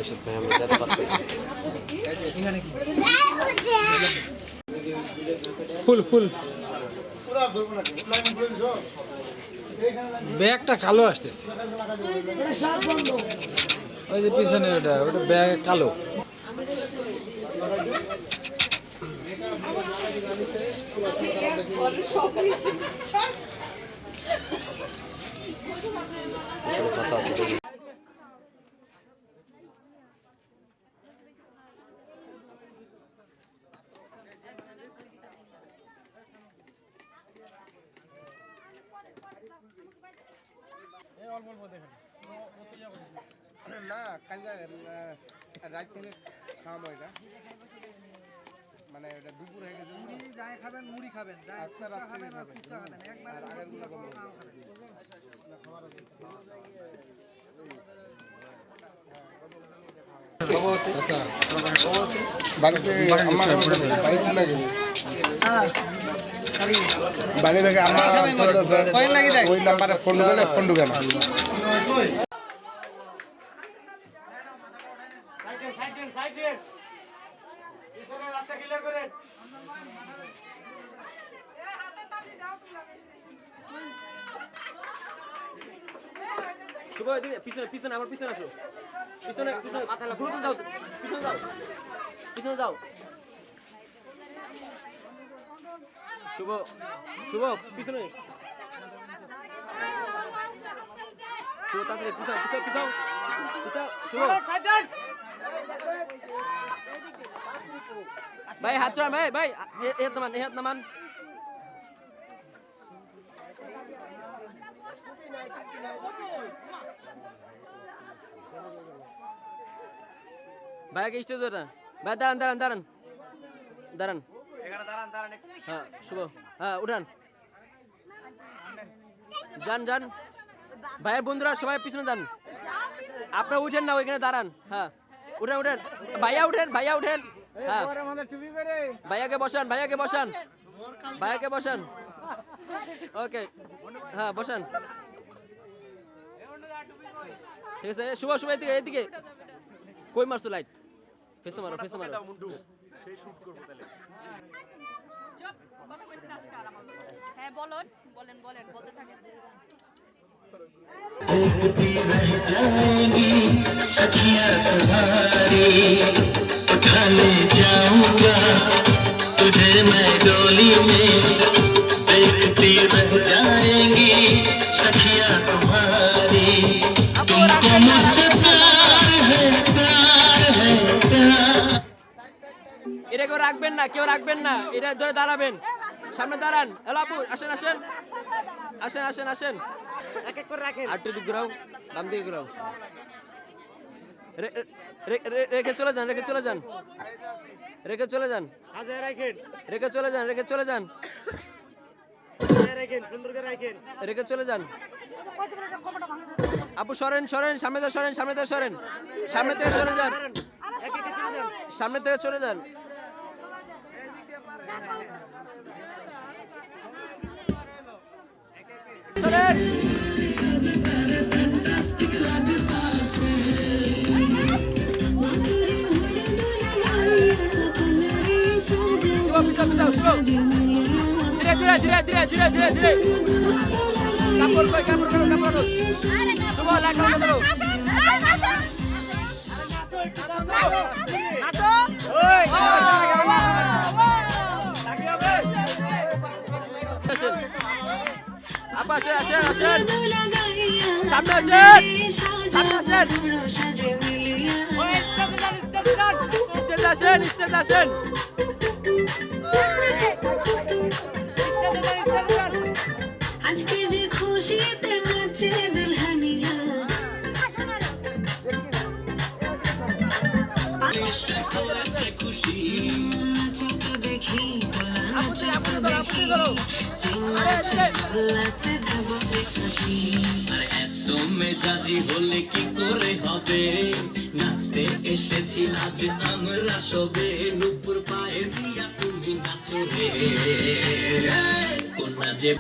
নিষেধ ভাই, আমরা যেতে পারতেছি না। ফুল ফুল ব্যাগটা কালো আসতেছে, ওই যে পিছনে ওটা ওটা ব্যাগ কালো। আসলে চাচা আছে দেখি। না কালকে রাত থেকে খাওয়াবো এটা, মানে এটা দুপুর হয়ে গেছে। মুড়ি যাই খাবেন, মুড়ি খাবেন, যাই আজকে ফুচকা রাত্রে খাবেন বা খাবেন। ফুচকা খাবেন, একবার আর আগের গুলো কখনো কম নাও খাবেন। বাড়িতে আমার বাড়িতে লাগে বাড়ি থেকে আমার ওই নাম্বারে ফোন করলে ফোন ঢুকে না। শুভ এদিকে পিছনে পিছনে আমার পিছনে আসো, পিছনে পিছনে দ্রুত যাও, পিছনে যাও, পিছনে যাও। শুভ শুভ পিছনে, শুভ তাড়াতাড়ি পিছাও পিছাও পিছাও পিছাও। শুভ ভাই হাত চড়ান, ভাই ভাই এ হাত নামান, এ হাত নামান। ভাইকে স্টেজ ওটা ভাই, দাঁড়ান দাঁড়ান দাঁড়ান দাঁড়ান, হ্যাঁ শুভ, হ্যাঁ উঠান, যান যান। ভাইয়ের বন্ধুরা সবাই পিছনে যান, আপনারা উঠেন না, ওইখানে দাঁড়ান। হ্যাঁ উঠেন উঠেন, ভাইয়া উঠেন, ভাইয়া উঠেন। হ্যাঁ ভাইয়াকে বসান, ভাইয়াকে বসান, ভাইয়াকে বসান। ওকে হ্যাঁ বসান, ঠিক আছে। শুভ শুভ এদিকে এদিকে, কই মারছো লাইট, ফেসে মারো ফেসে মারো। হ্যাঁ বলেন বলেন বলেন বলতে থাকেন। रह जाएंगी सखियां तुम्हारी, उठा ले जाऊंगा तुझे मैं डोली में, देखती रह जाएंगी सखियां तुम्हारी, तुमको मुझसे प्यार है प्यार है प्यार। এটা কেউ রাখবেন না, কেউ রাখবেন না, এটা ধরে দাঁড়াবেন, সামনে দাঁড়ান। হ্যালো আপু আসেন আসেন আসেন আসেন আসেন, এক এক করে রাখেন। আটটু দিক ঘুরাও, বাম দিকে ঘুরাও, রেখে চলে যান, রেখে চলে যান, রেখে চলে যান, রেখে চলে যান, রেখে চলে যান, রেখে চলে যান। আপু সরেন সরেন, সামনে থেকে সরেন, সামনে থেকে সরেন, সামনে থেকে চলে যান, সামনে থেকে চলে যান। চলেন ধীরে ধীরে ধীরে ধীরে ধীরে ধীরে ধীরে, কাপড় কই, কাপড় করো, কাপড় করো। শুভ লাইট করো ধরো, আপা আসেন আসেন আসেন, সামনে আসেন, সামনে আসেন, স্টেজ আসেন, স্টেজ আসেন। আজকে যে খুশিতে নাচে দুলহানিয়া, খুশি নাচো তো দেখি, নাচো তো দেখি, লাতে দেবো হাসি। আর এত মেজাজি হলে কি করে হবে, নাচতে এসেছি আজ আমরা সবে, নুপুর পায়ে দিয়া তুমি নাচো রে, কোন যে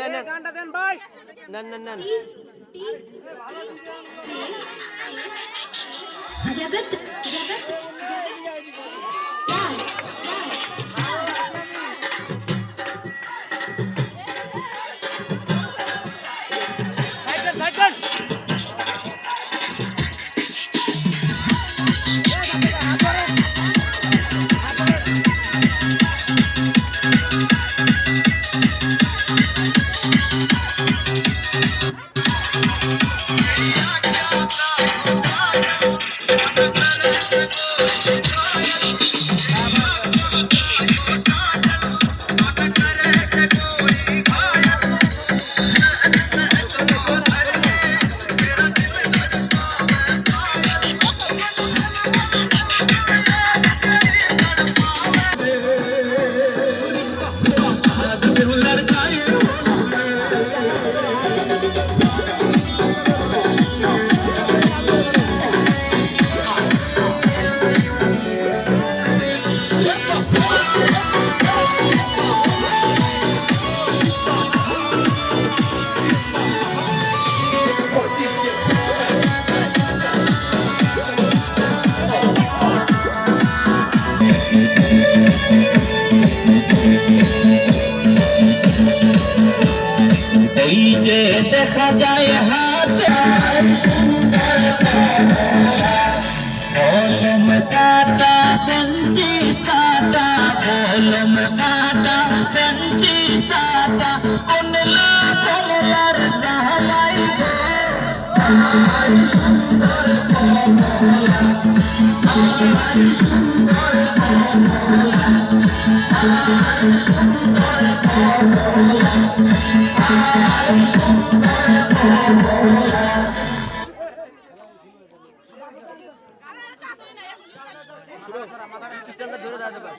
ভাইয়া নেন গানটা দেন ভাই। নেন নেন নেন जगत जगत राज राज এই যে দেখা যায় হাতে কলম কাটা পেন্সি সাদা কলম কাটা পেন্সি সাদা কমলা কমলার সাহাবাই গো আর সুন্দর কমলা আর সুন্দর কমলা আর সুন্দর কমলা স্ট্যান্ডটা ধরে দাঁড়াতে পারে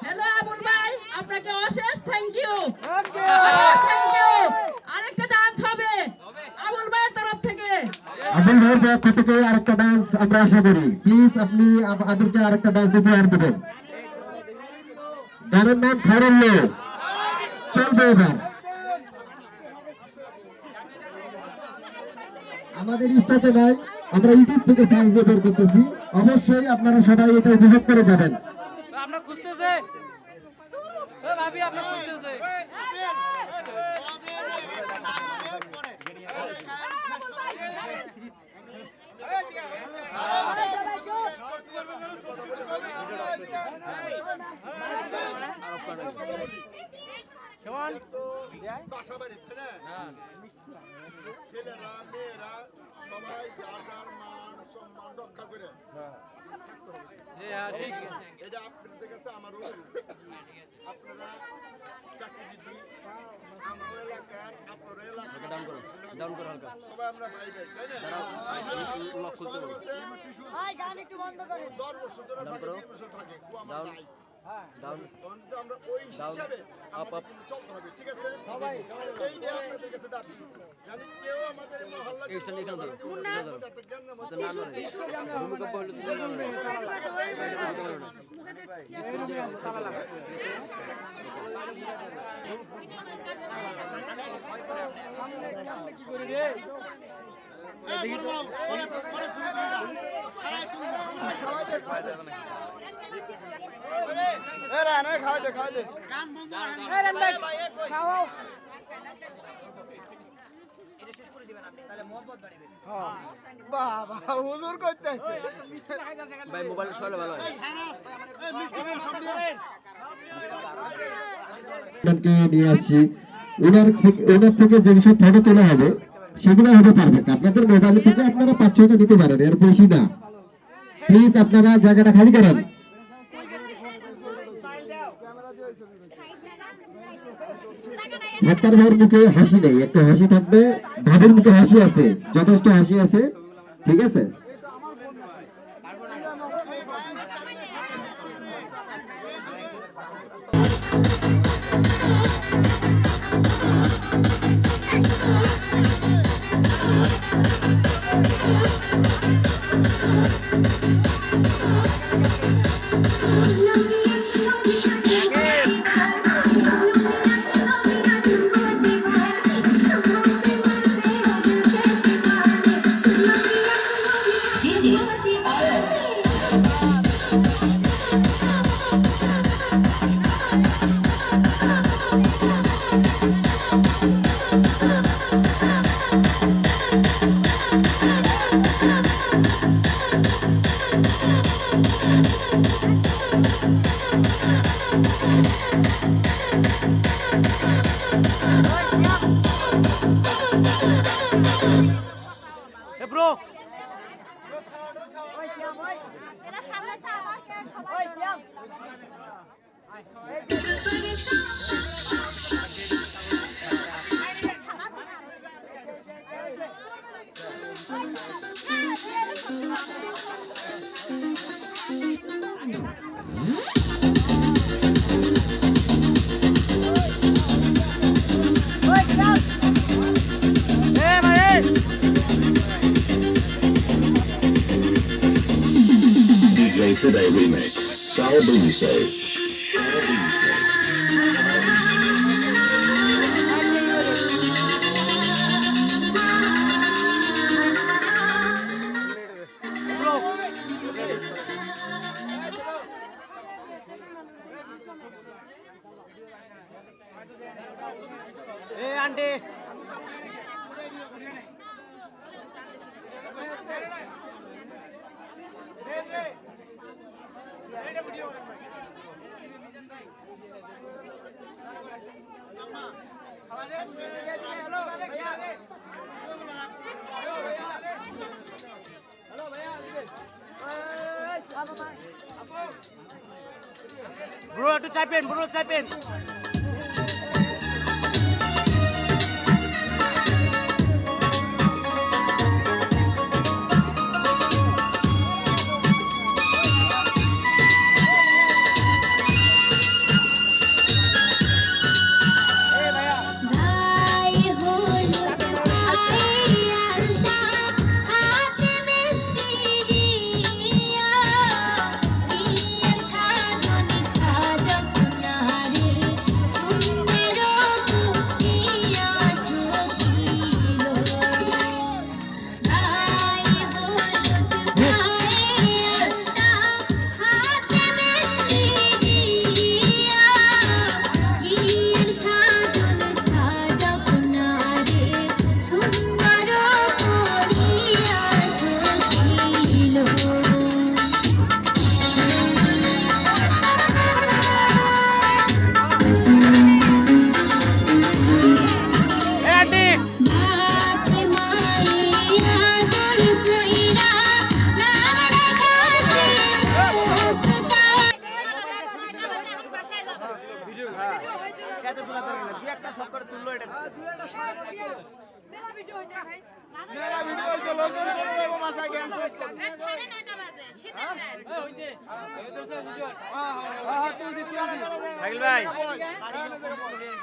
হ্যালো আবুল ভাই, আপনাকে অশেষ থ্যাংক ইউ। Thank you. আরেকটা ডান্স হবে আবুল ভাইয়ের তরফ থেকে। আবুল ভাইয়ের পক্ষ থেকে আরেকটা ডান্স আমরা আশা করি। প্লিজ আপনি আমাদেরকে আরেকটা ডান্স উপহার দেবেন। গানের নাম খারল্য চলবে এবার। আমাদের স্টাফে নাই, আমরা ইউটিউব থেকে সার্চ দিয়ে বের করতেছি। অবশ্যই আপনারা সবাই এটা উপভোগ করে যাবেন। আপনার খুঁজতেছে ভাবি আপনার খুঁজতেছে ছেলেরা মেয়েরা সবাই যার যার মান সম্মান রক্ষা করে থাকতে হবে। এটা আপনাদের কাছে আমার অনুরোধ। আপনারা চাকরিজীবী, আমার এলাকার, আপনার এলাকার ডাউন করো হালকা সবাই আমরা ভাই ভাই, তাই না? লক করতে হবে 10 বছর ধরে থাকে, 20 বছর থাকে, ও আমার ভাই। ডাউন তখন যদি আমরা ওই হিসাবে আমাদের কিন্তু চলতে হবে, ঠিক আছে? এই নিয়ে আপনাদের কাছে দাবি। জানি কেউ আমাদের মহল্লা এই স্ট্যান্ড এখানে ধরো একটা জ্ঞানের মধ্যে নাম না ভূমিকম্প হলে তো নাম না ভাই মোবাইল সরালে ভালো হয় নিয়ে আসছি। ওনার থেকে যেসব ফটো তোলা হবে সেগুলো হবে পারফেক্ট। আপনাদের মোবাইল থেকে আপনারা 5-6টা নিতে পারেন, এর বেশি না। প্লিজ আপনারা জায়গাটা খালি করেন। টাকা নাই সাত্তার ভাইয়ের মুখে হাসি নেই, একটু হাসি থাকবে। ভাবির মুখে হাসি আছে, যথেষ্ট হাসি আছে, ঠিক আছে। এরা সামনে চা আবার কে সবাই DJ Today Remix, Sal Boonesay. Bro একটু চাইপেন, ব্রো চাইপেন।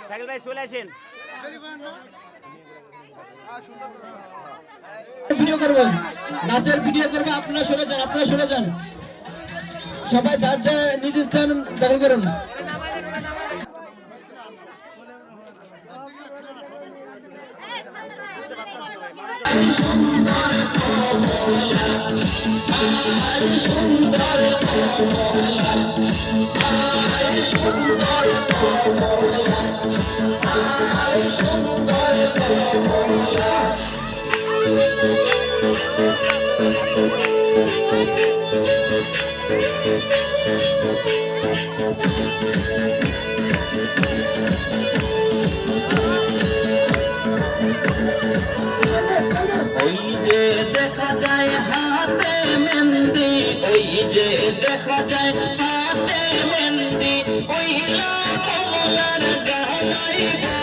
শাকিল ভাই চলে আসেন। ভিডিও করবো, নাচের ভিডিও করবো, আপনারা সরে যান, আপনারা সরে যান, সবাই যার যার নিজ স্থান দখল করুন। ওই যে দেখা যায় হাতে মেহেন্দি, ওই যে দেখা যায় হাতে মেহেন্দি, ওই লাল কমলার জানাই গো।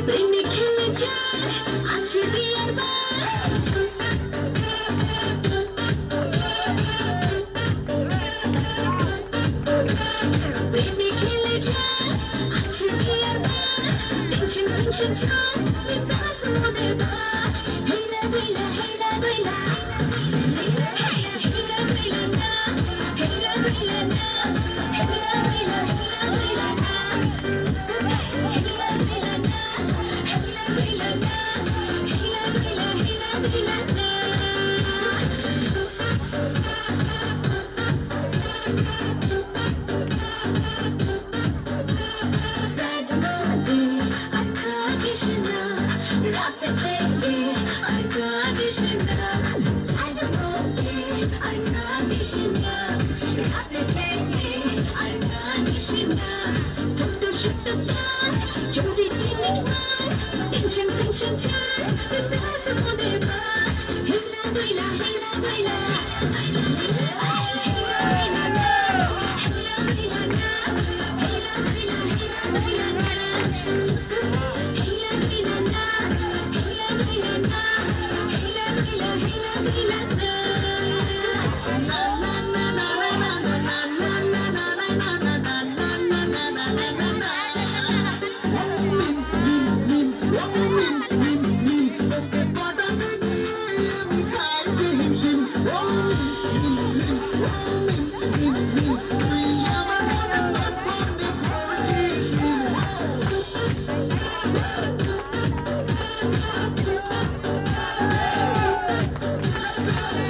প্রেমে খেলে যায় আছে বিয়ের বার প্রেমে খেলে যায় আছে বিয়ের বার টেনশন টেনশন ছাড় বিন্দাস মনে বাজ হেলা বেলা হেলা বেলা নাচ হেলা বেলা নাচ হেলা বেলা নাচ হেলা বেলা নাচ হেলা বেলা নাচ হেলা বেলা নাচ Sad melody, I'm conditioner. Rock the jiggy, I'm conditioner. Sad melody, I'm conditioner. Rock the jiggy, I'm conditioner. Photo shoot the gun, Jody did it one. Tension, tension, time, the dance of the batch. Hila, hila, hila, hila.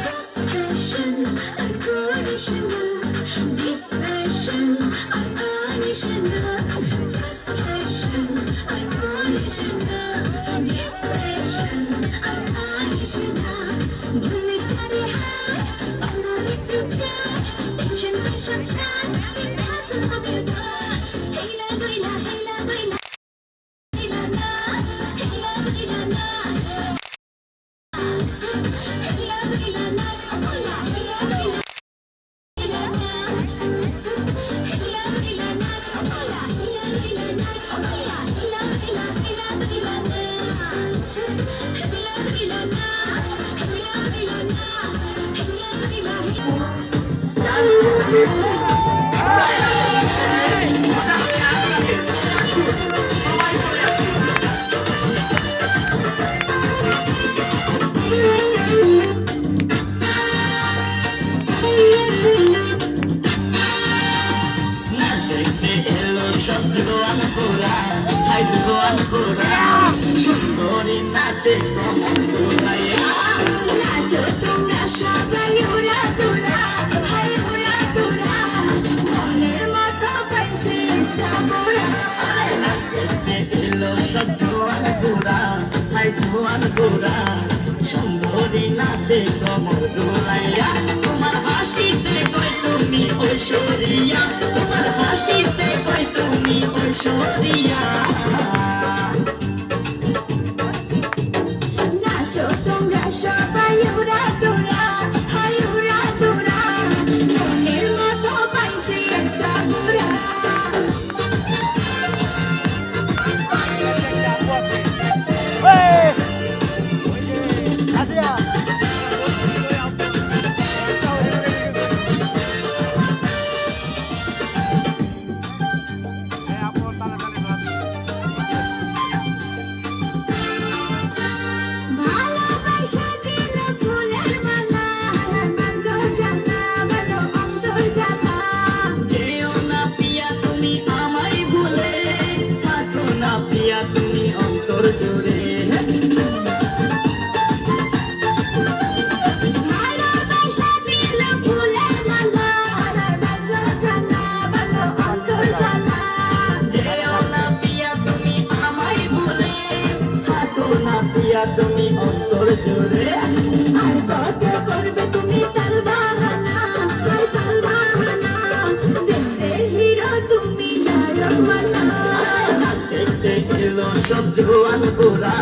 Frustration, unconditional. Depression, unconditional. Frustration, unconditional. Depression, unconditional. Bhule jare hai, banale future. Tension, tension, chat. Bindas mone baaj. Hela goila, hela goila. Hela naach, hela goila naach. Hela goila naach, hola, hela goila. Hela naach, hela goila naach, hola, hela goila naach, hola, hela goila, hela goila naach. Hela goila naach, hela goila naach, hela goila, hela. দেখতে এলো সব জোয়ান গোরা high জোয়ান গোরা সুন্দরী নাচে common গোরাইয়া নাচো তোমরা সবাই উড়া তোরা, হাই উড়া তোরা। মনের মতো পাইছে একটা মোরা। দেখতে এলো সব জোয়ান গোরা হাই জোয়ান গোরা সুন্দরী নাচে কমন গোরাইয়া তোমার হাসিতে কই তুমি ঐশ্বরিয়া তোমার হাসিতে কই তুমি ঐশ্বরিয়া নাচো তোমরা সবাই উড়া তোরা, হাই উড়া তোরা। মনের মতো পাইছে একটা মোরা। দিয়া তুমি অন্তর জুড়ে আর কত করবে তুমি তাল বাহানা তাল বাহানা দেখতে হিরো তুমি দারোয়ানা দেখতে এলো সব জোয়ান বুড়া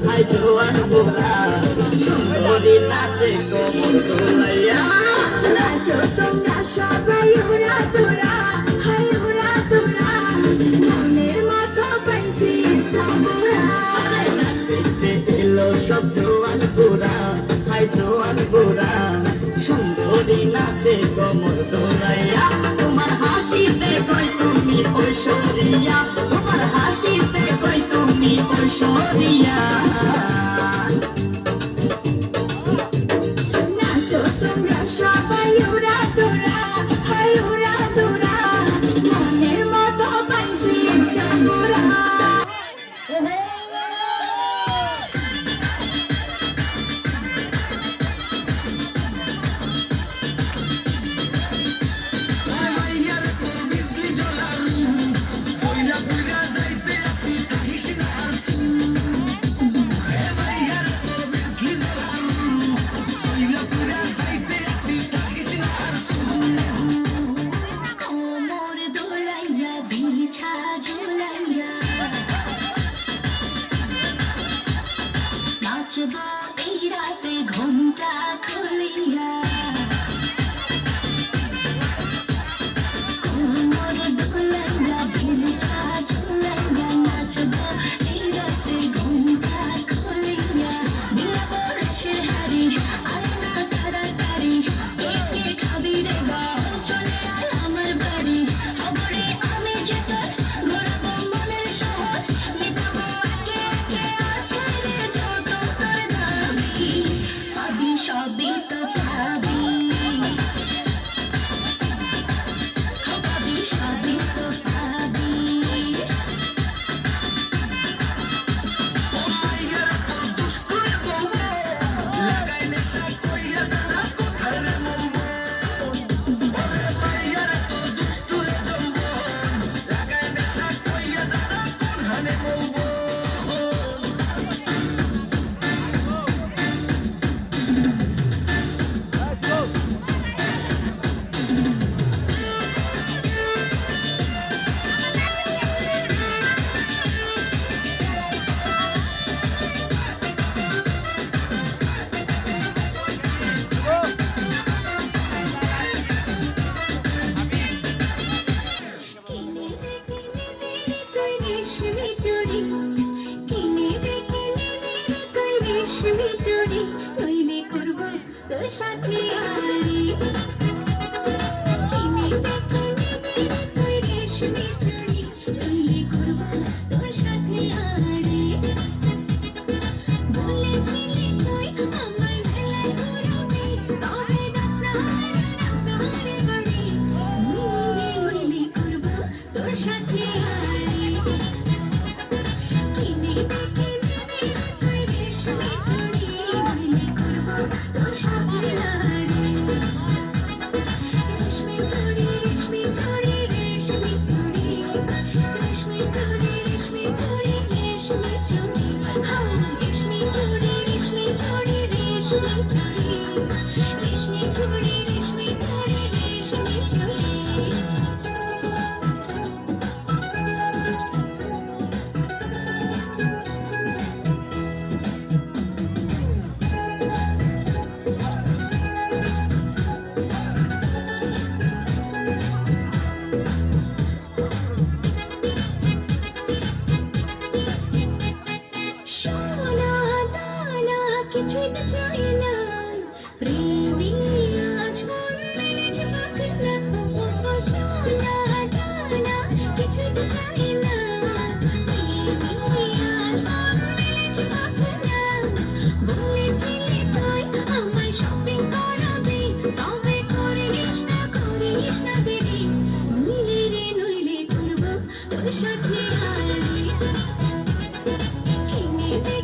হাই জোয়ান বুড়া সুন্দরী নাচে কোমর দোলাইয়া নাচো তোমরা সবাই উড়া তোরা হাই উড়া তোরা মনের মতো পাইছি তোমরা দেখতে এলো সব জোয়ান বুড়া হাই জোয়ান বুড়া সুন্দরী নাচে কোমর দোলাইয়া তোমার হাসিতে কই তুমি ঐশ্বরিয়া তোমার হাসিতে কই তুমি ঐশ্বরিয়া নাচো তোমরা সবাই উড়া তোরা হাই উড়া তোরা মনের মতো পাইছি তোমরা কোমর দোলাইয়া বিছা ঝুলাইয়া নাচব এই রাতে ঘুমটা খুলিয়া কোমর দোলাইয়া বিছা ঝুলাইয়া নাচব এই রাতে ঘুমটা খুলিয়া বিলাপ সে হারি আয়না তাড়াতাড়ি কে খাবি রে বল চলে আয় আমার বাড়ি খবরে আমি যে তোর ঘোরাবো মনের শহর মেটাবো একে একে আছে রে যত তোর দাবি পাবি সবই তো পাবি পাবি সবই তো পাবি রেশমি চুড়ি কিনে দে তুই রেশমি চুড়ি নইলে করবো তোর সাথে আরি কিনে দে তুই রেশমি চুড়ি নইলে করবো তোর সাথে আরি বলেছিলি তুই আমার মেলায় ঘুরবি তবে ডাক্তারে বাড়ি নইলে করবো তোর সাথে আরি কিনে দে তুই রেশমি চুড়ি নইলে করবো তোর সাথে আরি রেশমি চুড়ি রেশমি চুড়ি রেশমি চুড়ি রেশমি চুড়ি রেশমি চুড়ি রেশমি চুড়ি হাও রেশমি চুড়ি রেশমি চুড়ি রেশমি চুড়ি রেশমি চুড়ি রেশমি চুড়ি রেশমি চুড়ি সোনা দানা কিছুই তো চাই না প্রেমী আজ মন মেলেছে পাখনা ও সোনা দানা কিছুই তো চাই না প্রেমী আজ মন মেলেছে পাখনা বলেছিলি তুই আমায় শপিং করাবি তবে করিস না দেরি নইলে করবো তোর সাথে আরি কিনে দে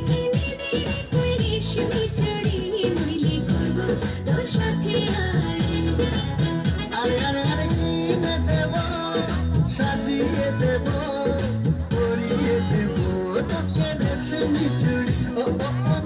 তুই রেশমি চুড়ি নইলে করবো তোর সাথে আরি আরে আরে আরে কিনে দেব সাজিয়ে দেব পরিয়ে দেব তোকে রেশমি চুড়ি ও ও ও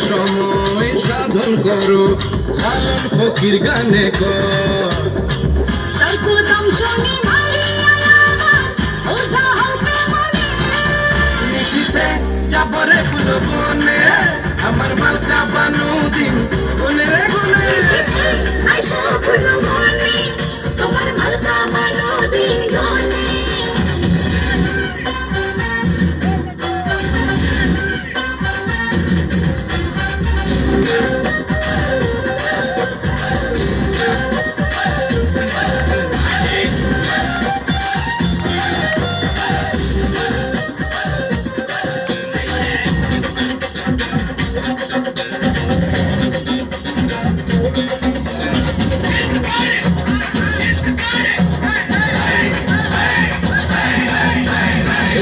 সময় সাধন করো, ফকির গানে কর যাবরে ফুল বনে আমার মালকা বানু দিন বনে রে বনে আইসো ফুলো মনে তোমার মালকা বানো দিন গনে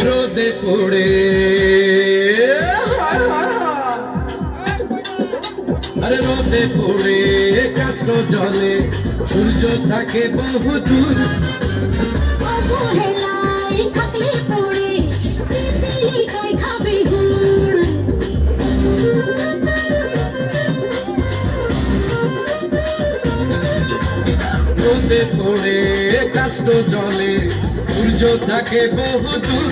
রোদে পড়ে আরে রোদে পড়ে কাষ্ট জলে সূর্য থাকে বহু দূর অবহেলায় থাকলে পড়ে দিদি কই খাবে গুড় রোদে পড়ে কাষ্ট জলে সূর্য থাকে বহু দূর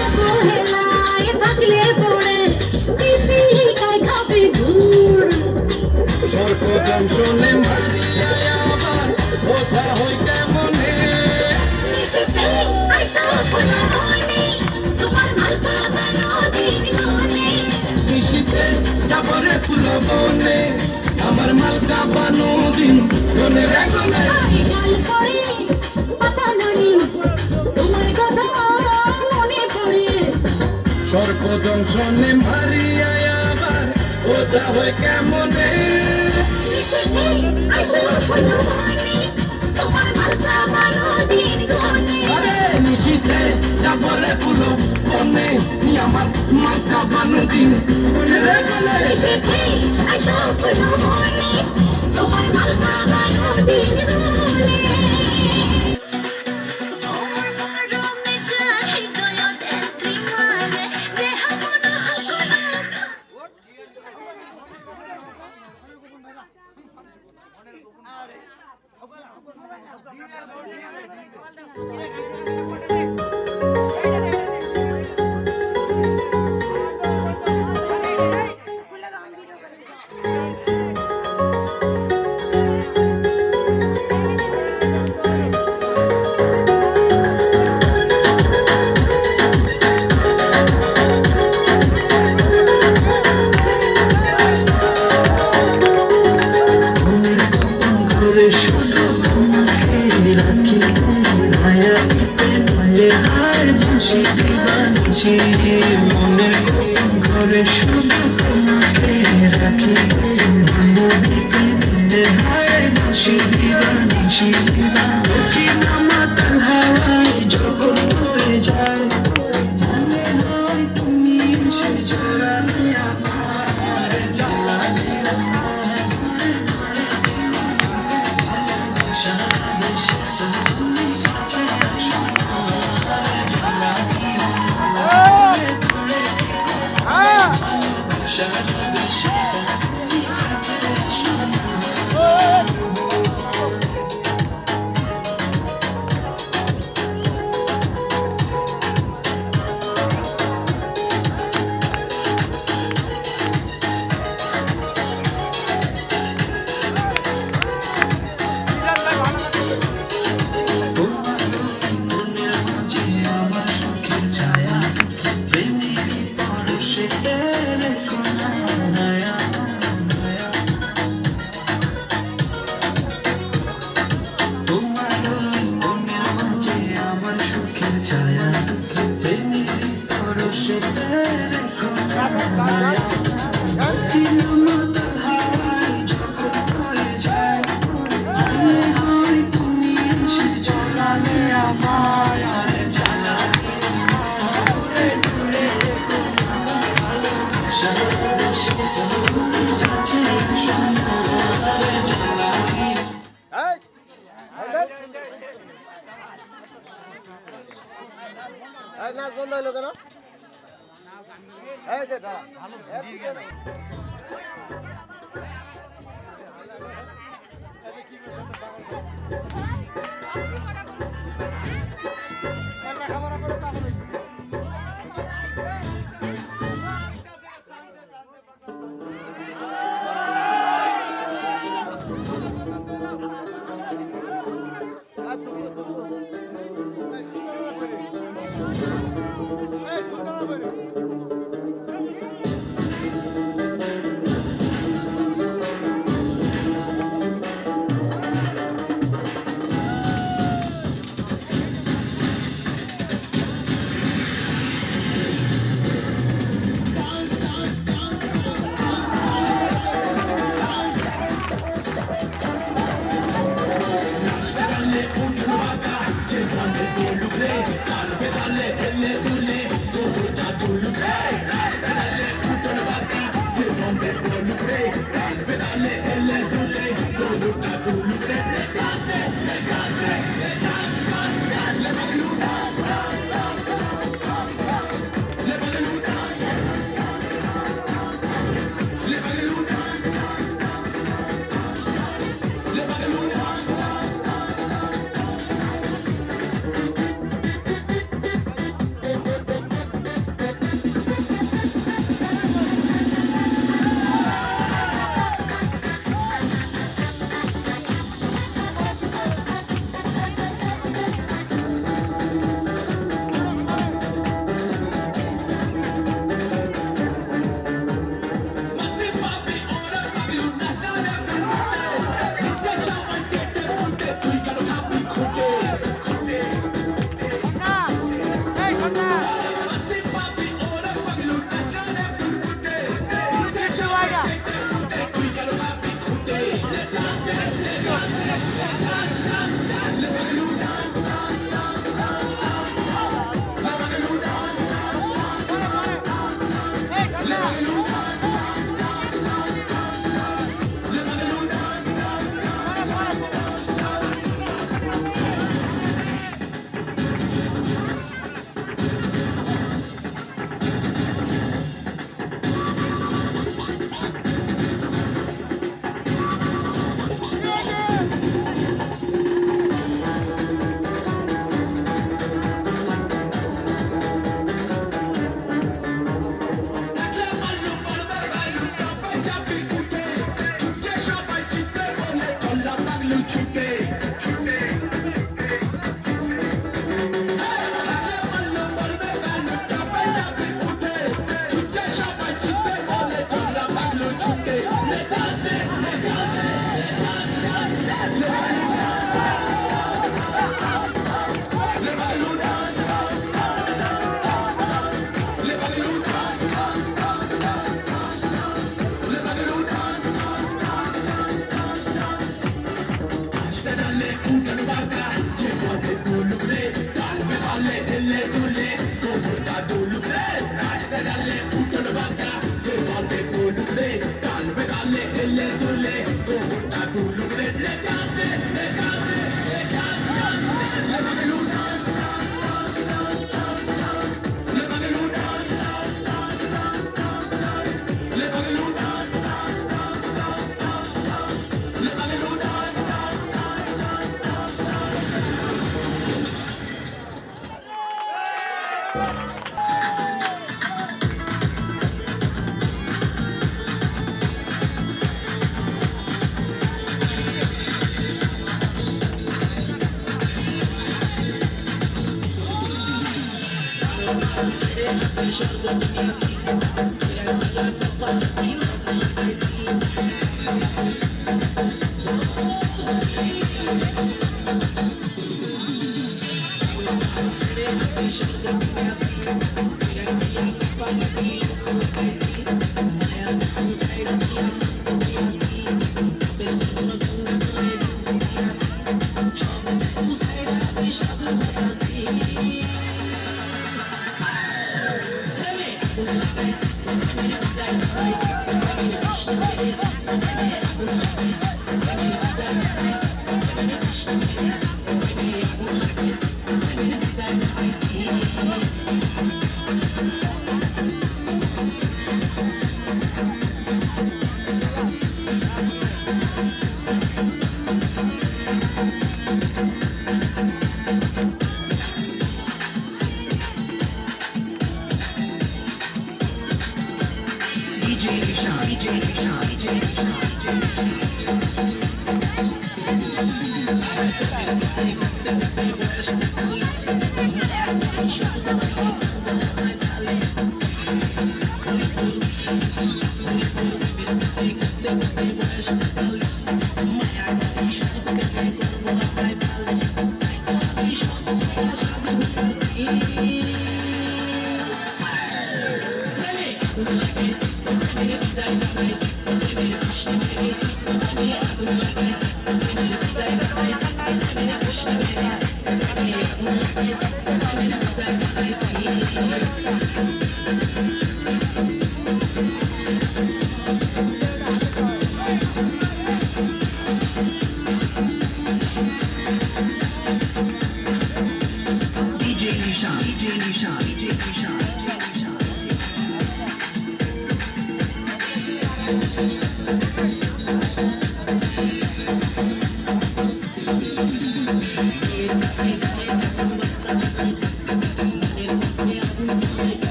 অবহেলায় থাকলে পড়ে দিদি কই খাবে গুড় সর্প দংশনে মারিয়া আবার ওঠা হই কেমনে নিশিতে আইসো ফুলো মনে তোমার মালকা বানো দিন গনে নিশিতে যাবরে ফুল বনে আমার মালকা বানু দিন গনে রে গনে গাল পড়ে পাতা নড়ি তোমার কথা মনে পড়ে সর্প দংশনে মারিয়া আবার ওঠা হই কেমনে নিশিতে আইসো ফুলো মনে তোমার মালকা বানো দিন গনে আরে নিশিতে যাবরে ফুল বনে আমার মালকা বানু দিন গনে রে গনে নিশিতে আইসো ফুলো মনে তোমার মালকা বানো দিন গনে ঘরে শুধু তোমাকে রাখি মায়া দিতে পারলে হায় বাঁশি দিবানিসি মনের ঘরে শুধু তোমাকে রাখি মায়া দিতে পারলে হায় বাঁশি দিবানিসি কি নামা তার হাওয়ায় যখন হয়ে যায় মনে হয় তুমি এসে জড়ালে আমার জ্বালালে নাচ বন্ধ হইলো কেন? এই যে দাঁড়া। লেখাপড়া করে পাগল হইছে। Krishna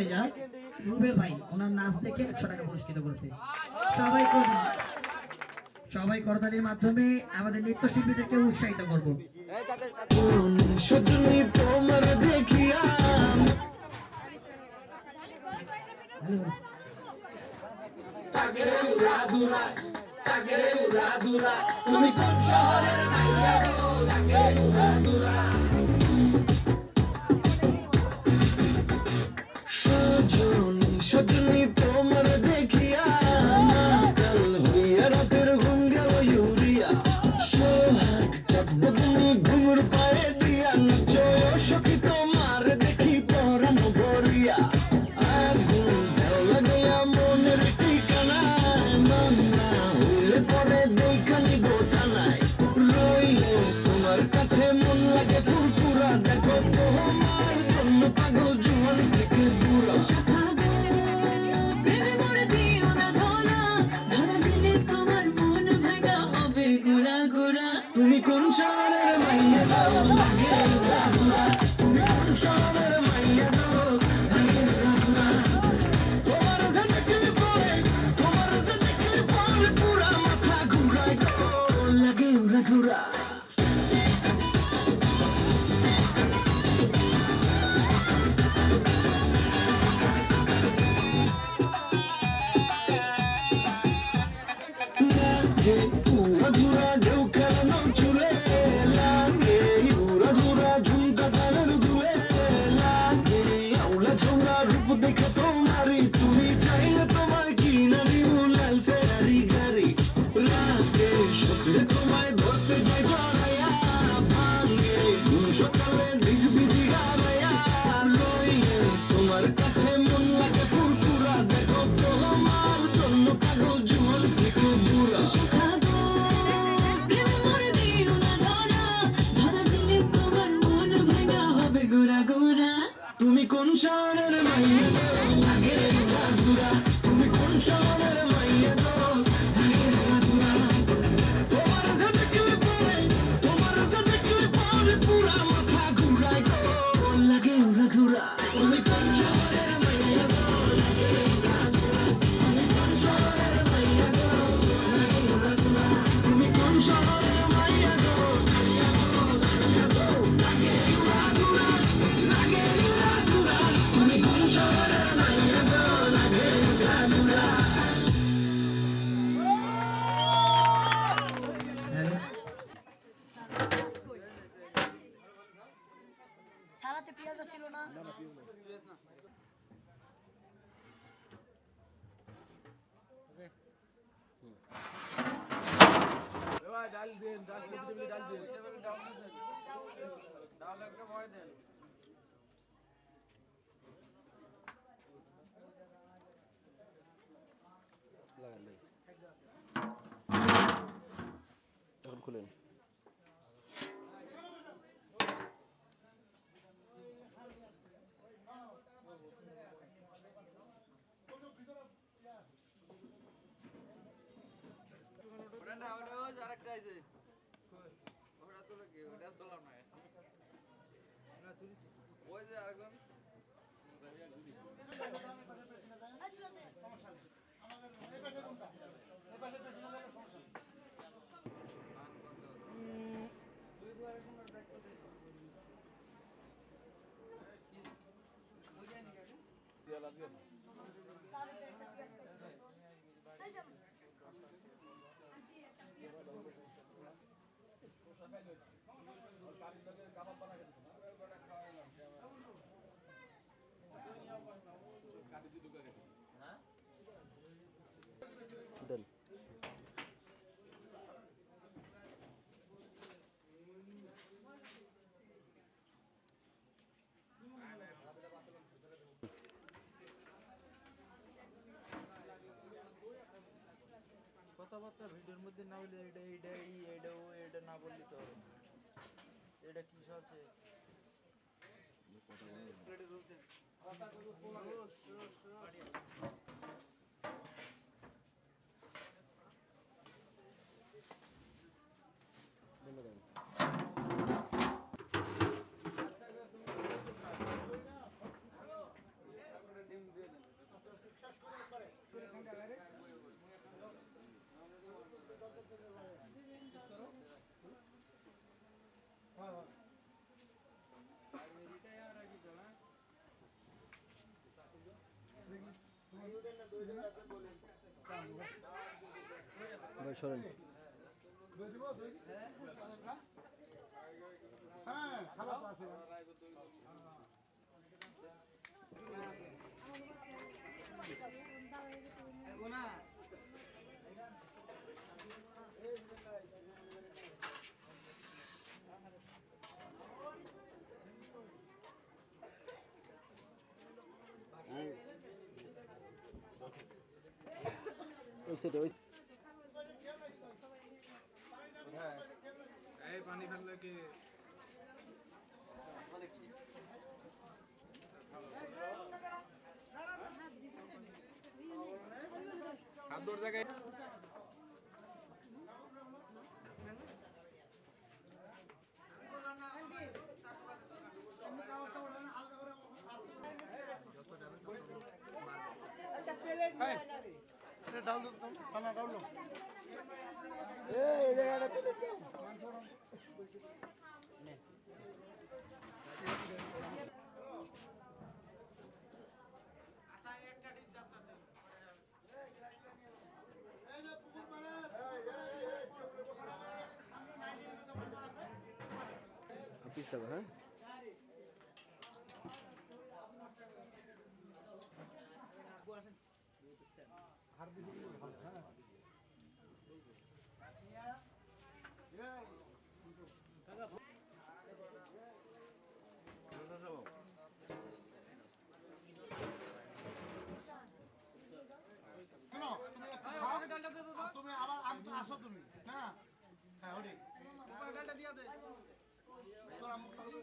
ভাইজান, রুবেল ভাই ওনার নাচ দেখে 100 টাকা পুরস্কৃত করতে। সবাই করতালির মাধ্যমে আমাদের নৃত্যশিল্পীদেরকে উৎসাহিত করব। তোমার দেখিয়া তুমি কোন শহরের মাইয়া গো লাগে উড়াদুরা সজনী তোমার দেখিয়া মাতাল হইয়া রাতের ঘুম গেল ইউরিয়া সোহাগ চাঁদব তুমি ঘুঙুর পায়ে দিয়া নাচো সখী তোমার দেখি পরানো ভরিয়া আগুন দেও লাগাইয়া মনের ঠিকানায় মান্না হইলে পরে দেখানি বোটানায় রইলে তোমার কাছে মন লাগে ফুরফুরা দেখো তোমার জন্য পাগল জুয়ান থেকে বুড়া তুমি কোন শহরের মাইয়া গো লাগে উড়াদুরা তুমি কোন শহরের মাইয়া গো লাগে উড়াদুরা তোমার যে দেখলে পরে পুরা মাথা ঘুরায় গো লাগে উড়াদুরা লাগে উড়াদুরা ঢেউ খেলানো চুলে লাগে উড়াদুরা ঝুমকা কানের দুলে লাগে আউলা ঝোলা রূপ দেখে তোমারই তুমি চাইলে তোমায় কিনা দিব লাল ফেরারি গাড়ি লাগে স্বপ্নে তোমায় ধরতে যাই জড়াইয়া ভাঙে ঘুম সকালে দিক বিধি হারাইয়া রইলে তোমার কাছে মন লাগে ফুরফুরা দেখো তোমার জন্য পাগল জুয়ান থেকে বুড়া তুমি কোন শহরের মাইয়া গো লাগে উড়াদুরা তুমি কোন শহরের মাইয়া গো লাগে উড়াদুরা তোমার যে দেখলে পরে পুরা মাথা ঘুরায় গো লাগে উড়াদুরা তুমি কোন শহরের মাইয়া গো লাগে উড়াদুরা তুমি কোন শহরের মাইয়া গো লাগে উড়াদুরা তুমি কোন শহরের মাইয়া গো লাগে উড়াদুরা লাগে উড়াদুরা তুমি কোন শহরের মাইয়া গো লাগে উড়াদুরা সারাতে পেঁয়াজ ছিল না এখন খুলেন দেন কথাবার্তা ভিডিওর মধ্যে না বললে এটা না বললি তো হবে না। এটা কি আছে ভাই সরেন। হ্যাঁ খারাপ আছে ওই সাইডে ওই এই পানি ফেললে কি হাত দৌড় জায়গায় পিস দেবো, হ্যাঁ শোনো, তুমি একটু খাও, তুমি আবার আসো তুমি, হ্যাঁ হ্যাঁ ওরে তোরা মুখ চালু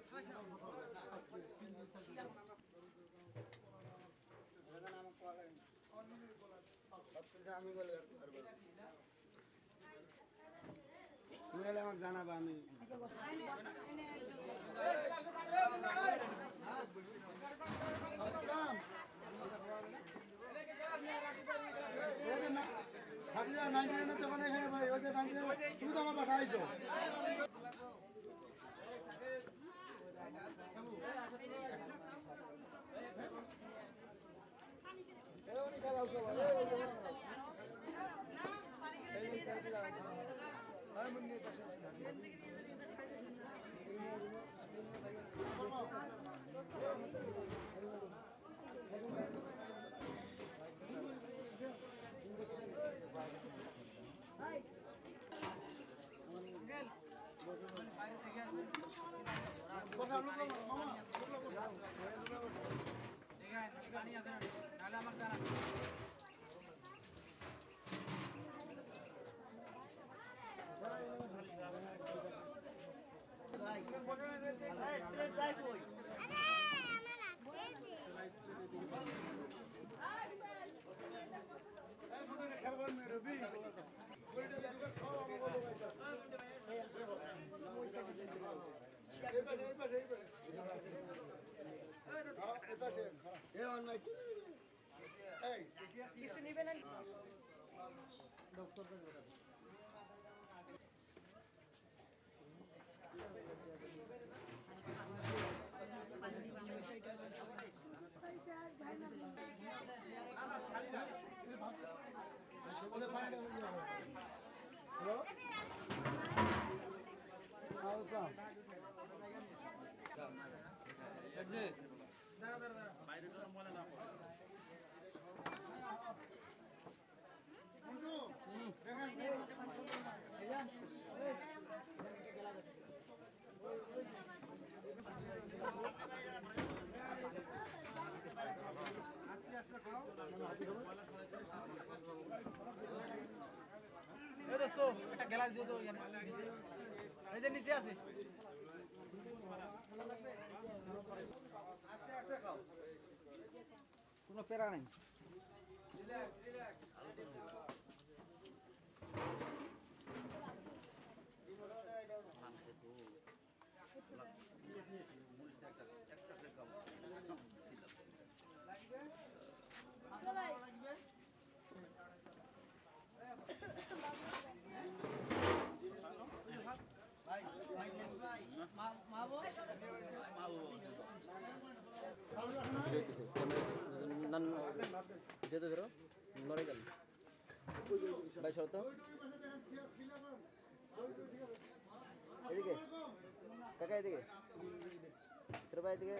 আমি বলে তুমি এলে আমাকে জানাবা আমি তখন এখানে ভাই ওই যে তুমি তো আমার বাসা আইছো কিছু নিবে না একটা গ্লাস দিয়ে দাও এই যে নিচে আছে কোনো প্যারা নেই ভিডিও হইতেছে যেতে ধরো নড়ে গেল ভাই শরত এদিকে কাকা এদিকে ছোট ভাই এদিকে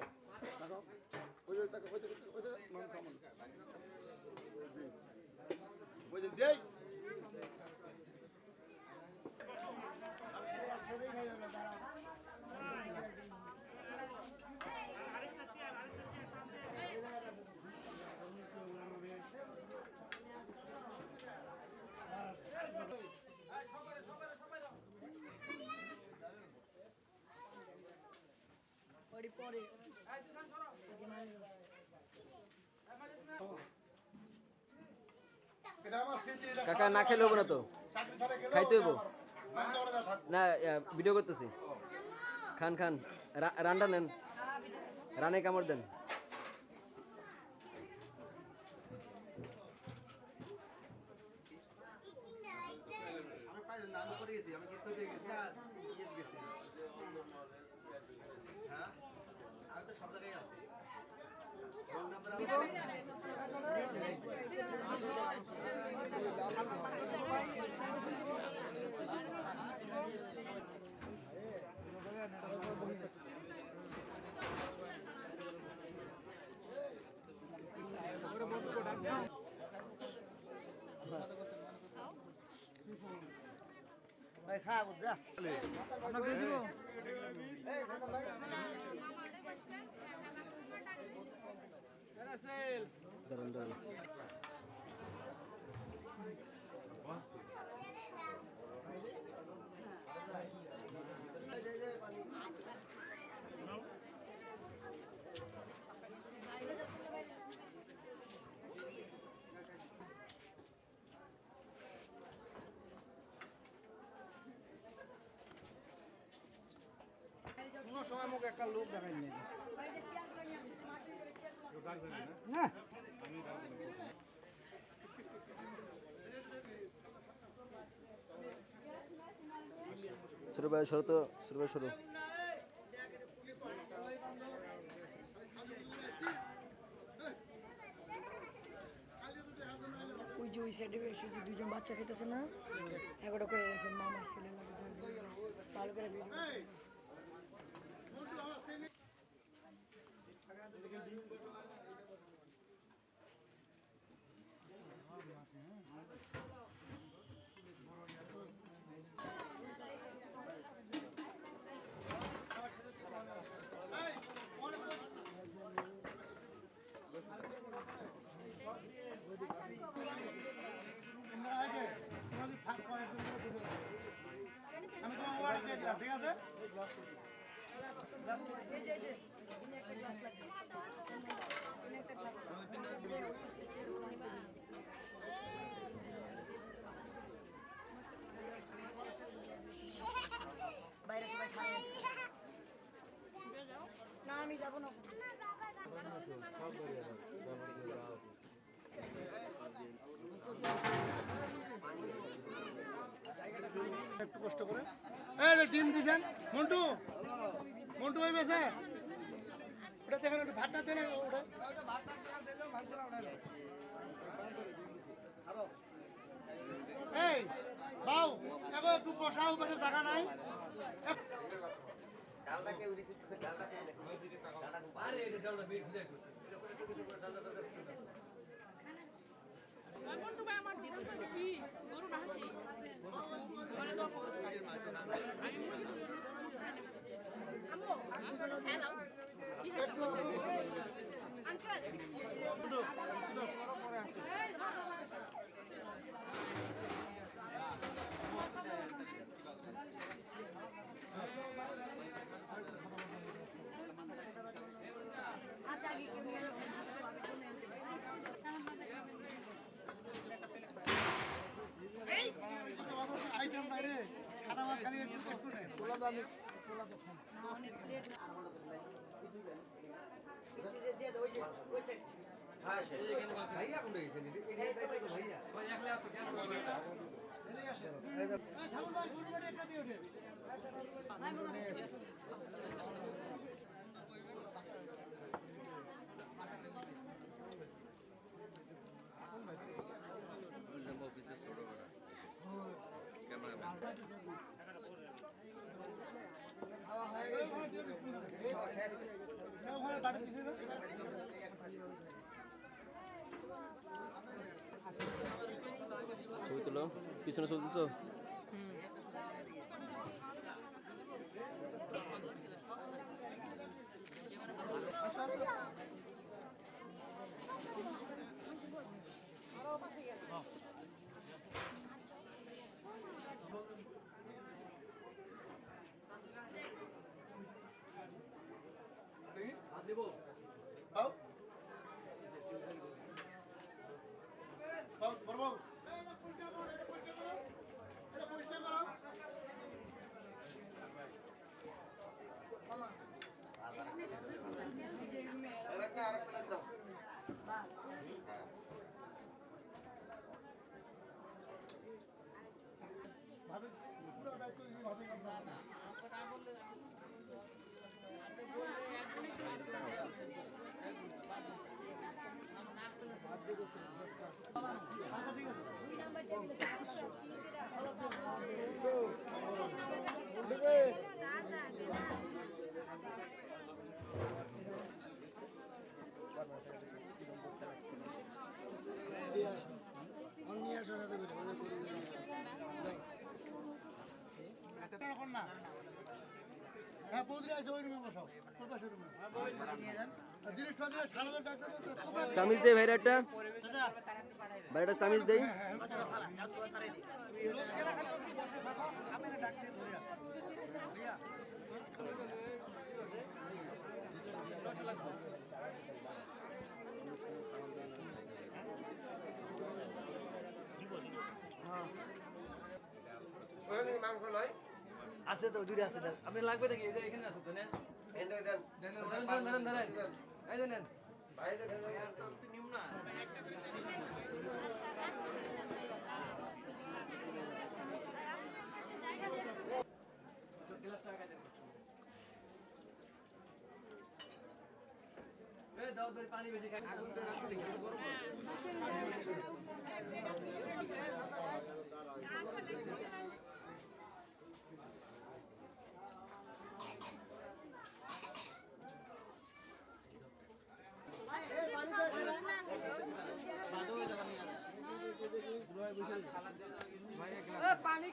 এটা আমার স্মৃতি, এটা কাকা না খেলে হবো না তো চাকরি ছাড়া গেলেও খাইতে হইব আমার মানতে পারে না থাকবে। না ভিডিও করতেছি খান খান রান্না নেন রানে কামড় দেন দাঁড়ান দাঁড়ান কোনো সময় মুখ একটা লোক দেখায়নি ছোট ভাই শরত ছোট ভাই সরো ওই যে ওই সাইডে এসে যে দুজন বাচ্চা খেতেছে না এগারো করে রাখেন মামার ছেলে লাগে ভালো করে ভিডিও আমি তোমার ওয়ার্ড দিয়ে দিলাম, ঠিক আছে? বাইরে সবাই খায় আসছে। না আমি যাবো না একটু কষ্ট করে এই রে ডিম দিছেন মন্টু মন্টু ভাই বেসে ওটা দেখেন একটু ভাত না দেন ওটা এই বাউ এখন একটু বসাও বসে জায়গা নাই মন্টু ভাই আমার দিবেন তো কি গরু না হাসি বলে তো হ্যালো কি আঙ্কেল আচ্ছা আগে কেউ নিয়ে আইটেম বাইরে খানা মাছ খালি একটু কষ্ট নেই ভাইয়া কোন গেছেন এই দায়িত্ব তো ভাইয়া ঠাকুর ভাই গরু বাড়ি একটা দিয়ে ওঠে ওখানে বাড়ি দিছে না ছবি তুলো পিছনে চলতেছো বাবু বাবু বাবু এটা পরিষ্কার করো ভাবে পুরো দায়িত্ব নিয়ে ভাবে নিয়ে আসো সাথে বেরো না হ্যাঁ বৌদি আছে ওই রুমে বসাও কোন পাশে রুমে দিনেশ পান্ডে সারাদের ডাক্তার চামিচ দে ভাইরা একটা ভাইরা চামিচ দেই মাংস নয় আছে তো দুইটা আছে আপনি লাগবে নাকি এখানে আছে তো নেন এই নেন দাও পানি বেশি খাই পানি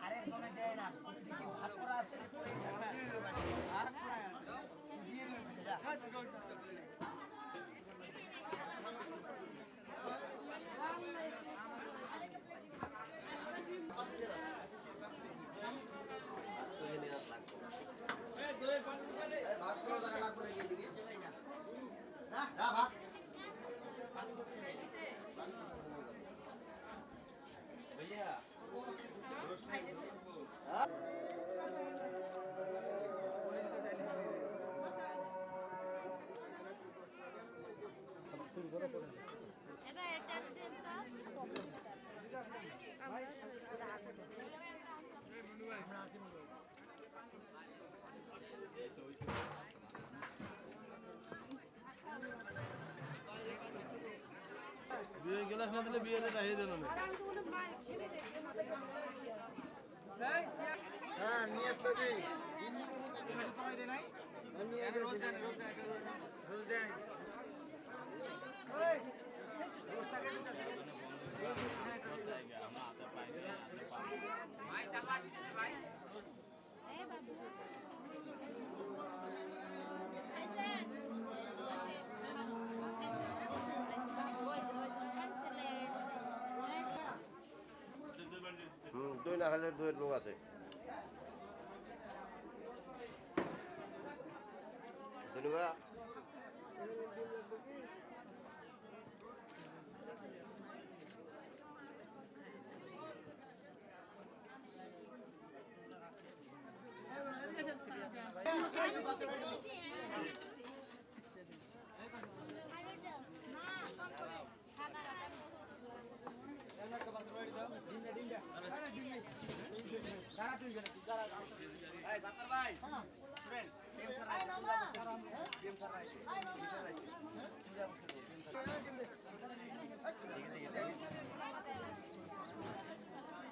আরেকজনে দেয় না ভাগ করা আছে বিয়ে গেলাস না দিলে বিয়েতে চাহিয়ে দেন না হ্যাঁ নিয়ে আসতে দিই দুই না খালে দুই লোক আছে ধন্যবাদ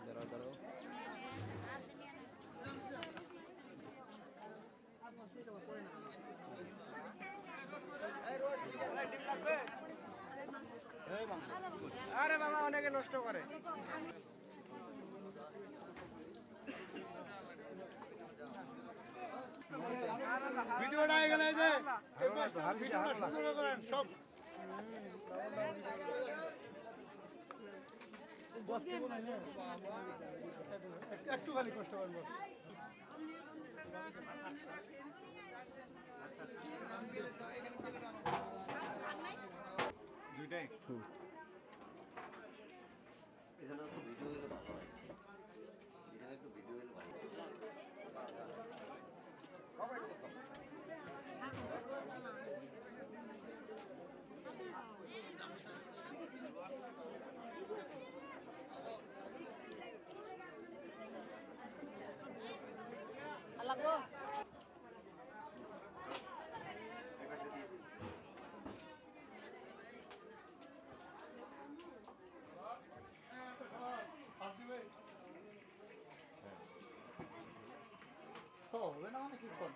দাঁড়াও দাঁড়াও আরে বাবা অনেকে নষ্ট করে ভিডিওটা এখানে যে ভিডিওটা সুন্দর করেন সব একটু খালি কষ্ট করেন বস দুইটাই এখানে একটু ভিডিও হলে ভালো হয় এখানে একটু ভিডিও হলে ভালো হবে না মানে কি কর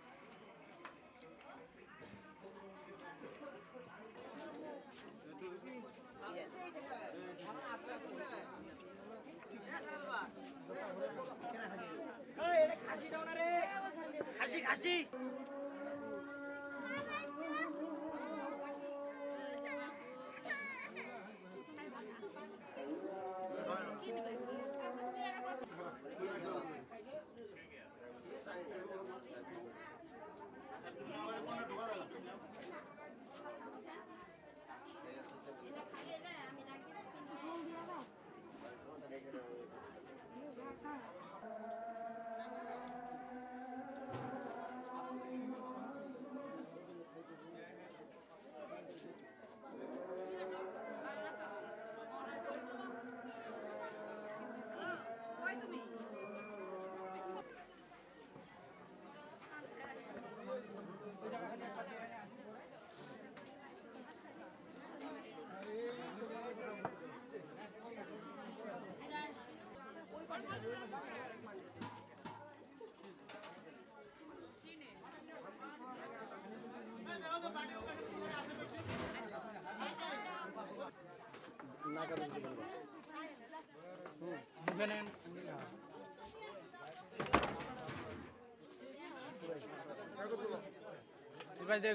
না কারণ কি বলবো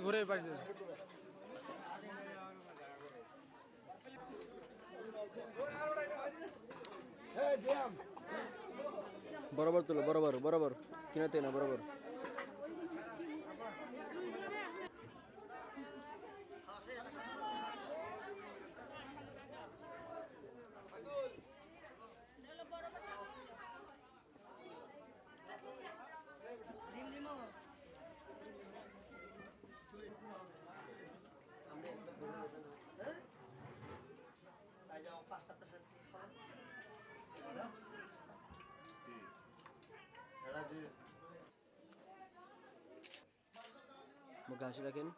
ঘুরে পাশ দিয়ে বরাবর তুলো বরাবর বরাবর কিনাতে না বরাবর মুখে হাসি রাখেন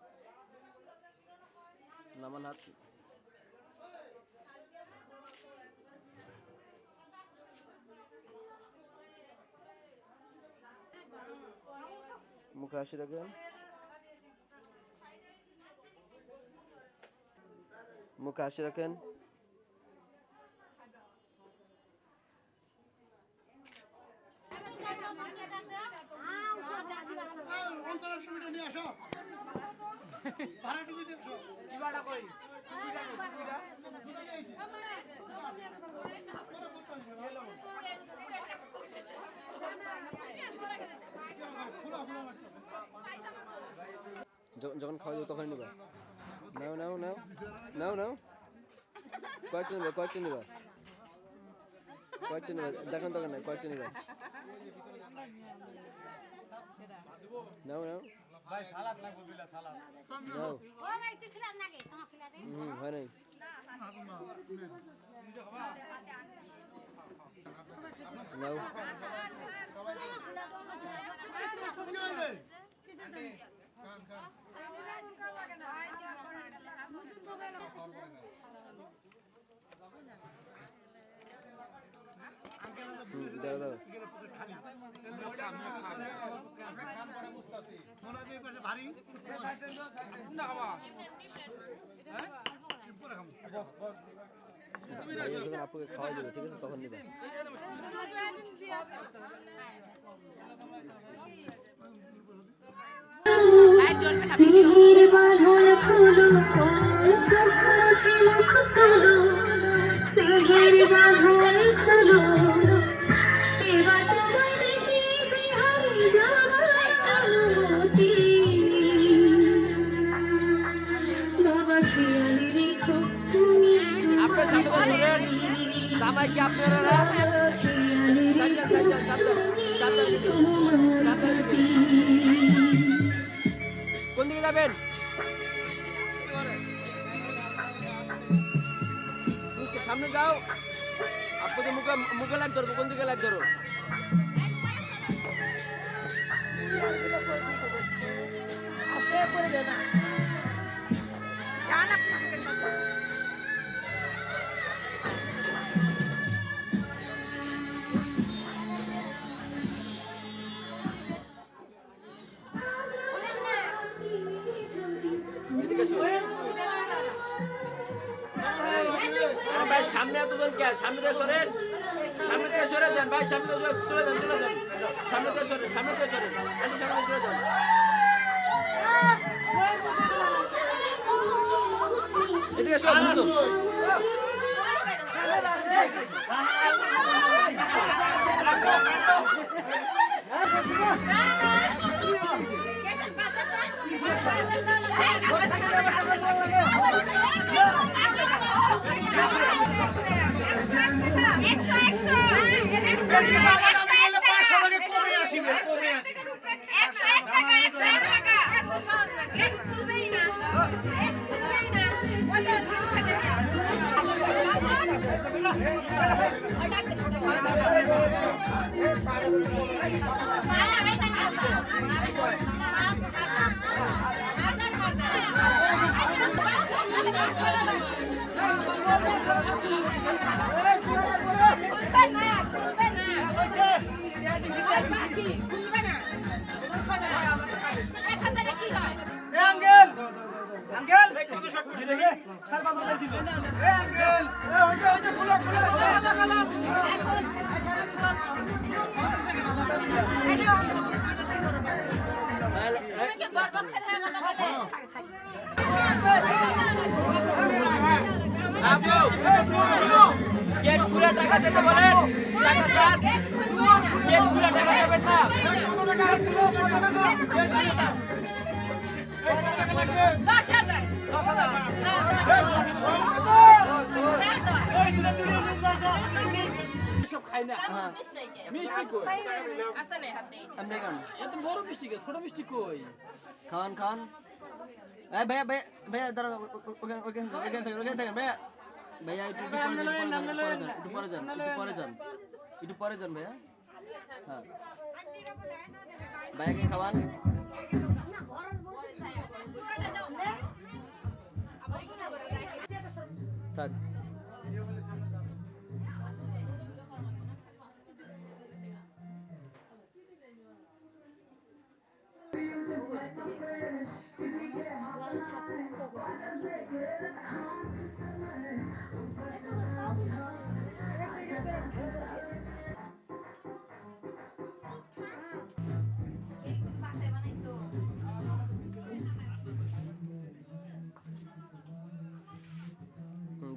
নামান হাত মুখে হাসি রাখেন মুখে হাসি রাখেন অন্তরাষ্ট্রটা নিয়ে আসো ভাড়াটা নিয়ে আসো কিবাটা কই যখন খাওয়া যাবে তখন নিবা নাও নাও নাও নাও নাও কয়েকটা নিবা কয়েকটা নিবা কয়েকটা নিবা দেখেন তখন না কয়েকটা নিবা নাও নাও ভাই সালাদ লাগবে বিলা সালাদ নাও ও ভাই তুই খিলা নাগে তো খিলা দে হয় নাই নাও দাও দাও ভাইয়া যখন আপুকে খাওয়াই দেবে ঠিক আছে তখন নিবা সিঁড়ির বাঁধন খুলো যখন ছিল খুলো সিঁড়ির বাঁধন খুলো এবার তোমায় দেখে যে হারিয়ে যাবার অনুমতি বাবা খেয়ালি রেখো তুমি আপনার সামনে তো শুনেন জামাই কি আপনারা না খেয়ালি রেখো কোন দিকে যাবেন সামনে যাও আপনাদের মুখে মুখে লাগ ধরবো কোন দিকে লাগ ধরো এদিকে এসো। আরে ভাই সামনে এতজন কে সামনে থেকে সরেন সামনে থেকে সরে যান ভাই সামনে থেকে চলে যান সামনে থেকে সরেন সামনে থেকে সরেন সামনে থেকে সরে যান এদিকে সব দ্রুত গেট খুলে টাকা যেতে বলেন টাকা চান গেট খুলে টাকা যাবেন না সব খাই না মিষ্টি কই আমরা খান এত বড় মিষ্টি কে ছোট মিষ্টি কই খান খান এই ভাইয়া ভাইয়া ভাইয়া দাঁড়ান ওখানে থাকেন ভাইয়া ভাইয়া একটু পরে যান একটু পরে যান ভাইয়া হ্যাঁ ভাইয়াকে খাওয়ান থাক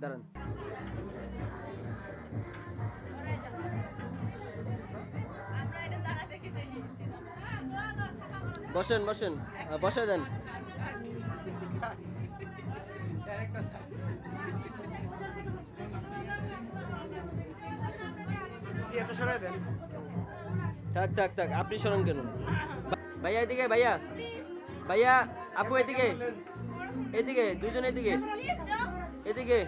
দাঁড়ান বসেন বসেন বসে দেন থাক থাক থাক আপনি সরেন কেন ভাইয়া এদিকে ভাইয়া ভাইয়া আপু এদিকে এদিকে দুজন এদিকে এদিকে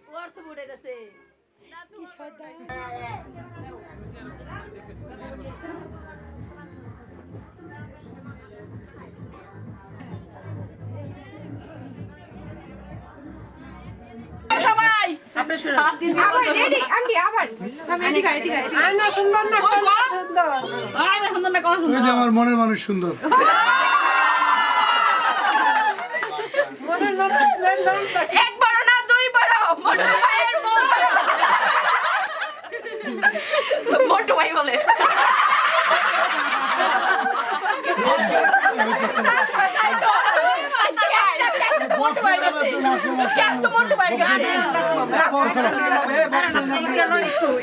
হোয়াটসঅ্যাপ উঠে গেছে কি শয়তান। সবাই আবার রেডি আন্টি আবার এদিকে এদিকে আয়না সুন্দর না কলা সুন্দর। আয় না সুন্দর না কোন সুন্দর ওই যে আমার মনের মানুষ সুন্দর। মনের মানুষ লেনদেন থাকে। একবারও না দুইবারও মোটু ভাইয়ের বউ মোটু ভাই বলে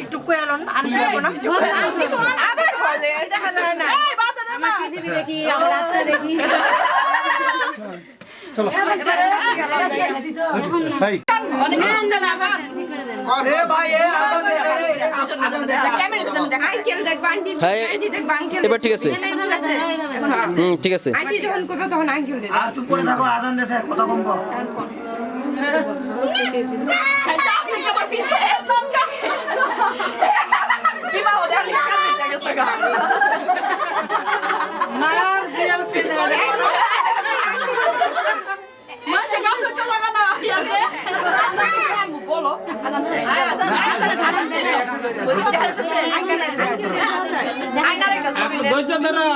একটু কোয়ালন আনতে হবে না। আবার বলে দেখা যায় না এই বাসা না পৃথিবী দেখি আমরা রাস্তা দেখি। চলো ভাই অনেক শুনছে না আবার আঙ্কেল দেখবা আন্টি হ্যাঁ, আন্টি দেখবা আঙ্কেল এবার ঠিক আছে। ঠিক আছে আন্টি যখন করবে তখন আঙ্কেল দেবে চুপ করে থাকো, আজান দেশে কথা কম কর। চাপ থেকে আমার পিছে বিবাহ দেখালি কাজ হয়ে গেছে গা মার জিয়া উঠছে না। মাসে গাছ উঠতে যাবে না ইয়াতে বলো আজান শেষ আজান শেষ আঙ্কেল আয়নার একটা ছবি ধৈর্য ধরো।